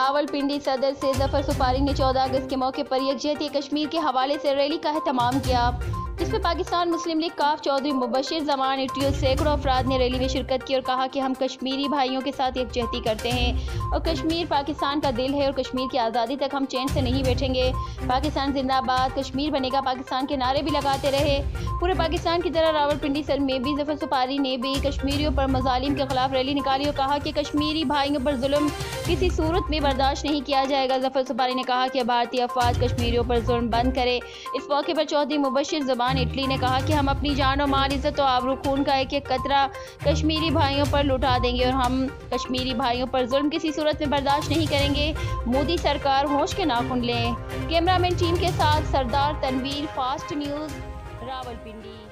रावलपिंडी सदर से जफर सुपारी ने 14 अगस्त के मौके पर यकजहती कश्मीर के हवाले से रैली का एहतमाम किया, जिसमें पाकिस्तान मुस्लिम लीग काफ चौधरी मुबशिर जमान इटियो सैकड़ों अफराद ने रैली में शिरकत की और कहा कि हम कश्मीरी भाइयों के साथ यकजहती करते हैं और कश्मीर पाकिस्तान का दिल है और कश्मीर की आज़ादी तक हम चैन से नहीं बैठेंगे। पाकिस्तान जिंदाबाद, कश्मीर बनेगा पाकिस्तान के नारे भी लगाते रहे। पूरे पाकिस्तान की तरह रावलपिंडी सर में भी जफर सुपारी ने भी कश्मीरियों पर मजालिम के खिलाफ रैली निकाली और कहा कि कश्मीरी भाइयों पर जुल्म किसी सूरत में बर्दाश्त नहीं किया जाएगा। जफर सुपारी ने कहा कि भारतीय अफवाज कश्मीरियों पर जुल्म बंद करे। इस मौके पर चौधरी मुबशिर जमान इटली ने कहा कि हम अपनी जान और माल, इज्जत और आबरू खून का एक एक कतरा कश्मीरी भाइयों पर लुटा देंगे और हम कश्मीरी भाइयों पर जुल्म किसी सूरत में बर्दाश्त नहीं करेंगे। मोदी सरकार होश के नाखून लें। कैमरामैन टीम के साथ सरदार तनवीर, फास्ट न्यूज़, रावलपिंडी।